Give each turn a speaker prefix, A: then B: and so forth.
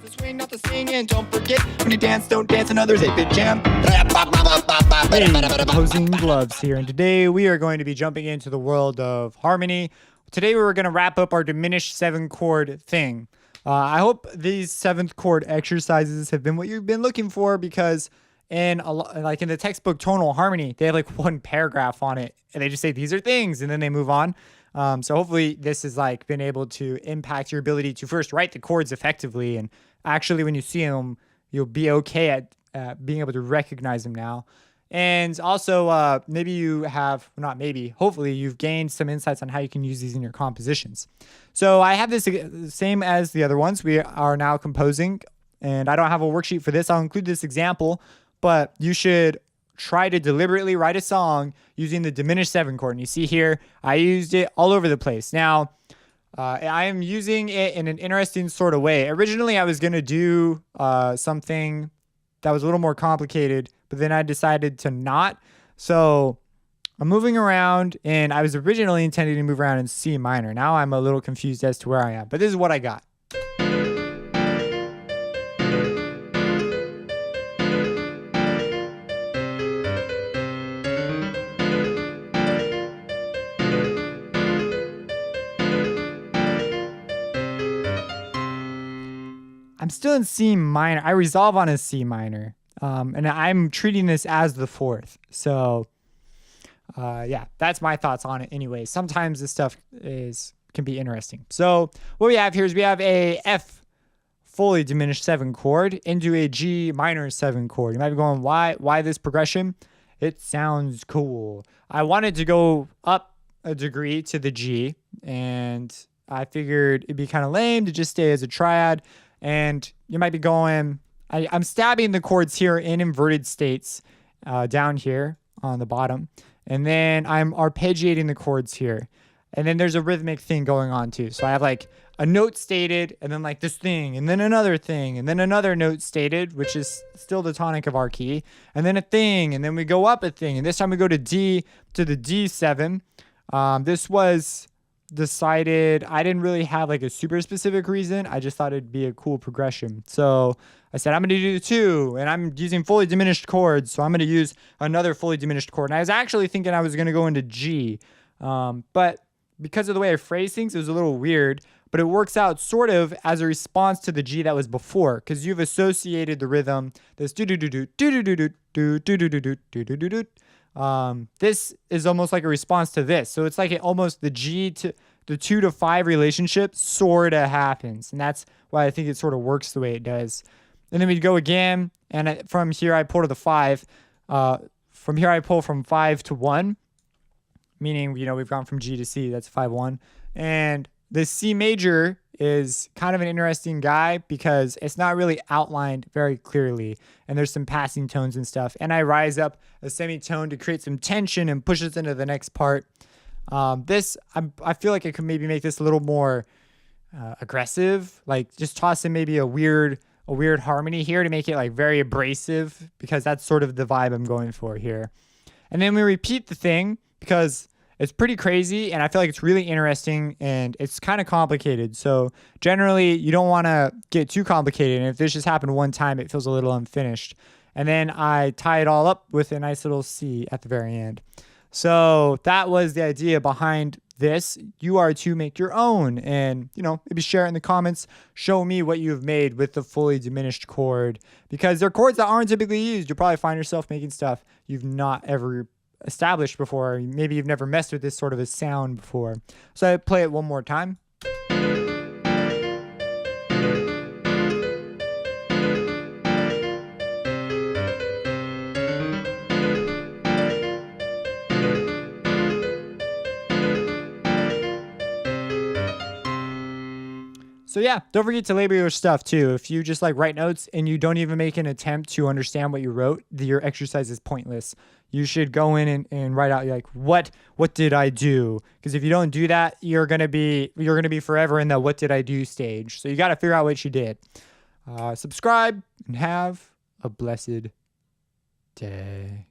A: The swing, not the singing. Don't forget when you dance, don't dance another 8-bit jam.
B: Hey, opposing gloves here, and today we are going to be jumping into the world of harmony. Today we were going to wrap up our diminished 7-chord thing. I hope these 7th chord exercises have been what you've been looking for, because in in the textbook tonal harmony, they have like one paragraph on it, and they just say these are things, and then they move on. So hopefully this has like been able to impact your ability to first write the chords effectively, and actually when you see them, you'll be okay at being able to recognize them now. And also, maybe you have, not maybe, hopefully you've gained some insights on how you can use these in your compositions. So I have this same as the other ones. We are now composing, and I don't have a worksheet for this. I'll include this example, but you should try to deliberately write a song using the diminished 7 chord. And you see here, I used it all over the place. Now, I am using it in an interesting sort of way. Originally, I was going to do something that was a little more complicated, but then I decided to not. So I'm moving around, and I was originally intending to move around in C minor. Now I'm a little confused as to where I am, but this is what I got. I'm still in C minor. I resolve on a C minor. And I'm treating this as the 4th. So, yeah, that's my thoughts on it anyway. Sometimes this stuff can be interesting. So what we have here is we have a F fully diminished 7 chord into a G minor 7 chord. You might be going, why this progression? It sounds cool. I wanted to go up a degree to the G, and I figured it'd be kind of lame to just stay as a triad. And you might be going, I'm stabbing the chords here in inverted states down here on the bottom. And then I'm arpeggiating the chords here. And then there's a rhythmic thing going on too. So I have like a note stated, and then like this thing, and then another thing, and then another note stated, which is still the tonic of our key, and then a thing, and then we go up a thing. And this time we go to D, to the D7. This was decided, I didn't really have like a super specific reason. I just thought it'd be a cool progression. So I said, I'm going to do the 2, and I'm using fully diminished chords. So I'm going to use another fully diminished chord. And I was actually thinking I was going to go into G. But because of the way I phrase things, it was a little weird, but it works out sort of as a response to the G that was before, because you've associated the rhythm, this do do do do do do do do do do do do do do do do. This is almost like a response to this. So it's like almost the G to the 2 to 5 relationship sort of happens. And that's why I think it sort of works the way it does. And then we go again. And from here, I pull to the 5. From here, I pull from 5 to 1, meaning, we've gone from G to C. That's 5-1. And the C major is kind of an interesting guy because it's not really outlined very clearly, and there's some passing tones and stuff. And I rise up a semitone to create some tension and push us into the next part. I feel like I could maybe make this a little more aggressive, like just toss in maybe a weird harmony here to make it like very abrasive, because that's sort of the vibe I'm going for here. And then we repeat the thing because it's pretty crazy, and I feel like it's really interesting, and it's kind of complicated. So generally, you don't want to get too complicated, and if this just happened one time, it feels a little unfinished. And then I tie it all up with a nice little C at the very end. So that was the idea behind this. You are to make your own, and maybe share it in the comments. Show me what you've made with the fully diminished chord, because they're chords that aren't typically used. You'll probably find yourself making stuff you've not ever established before. Maybe you've never messed with this sort of a sound before. So I play it one more time. So yeah, don't forget to label your stuff too. If you just like write notes and you don't even make an attempt to understand what you wrote, your exercise is pointless. You should go in and write out like, what did I do? Because if you don't do that, you're gonna be forever in the what did I do stage. So you got to figure out what you did. Subscribe and have a blessed day.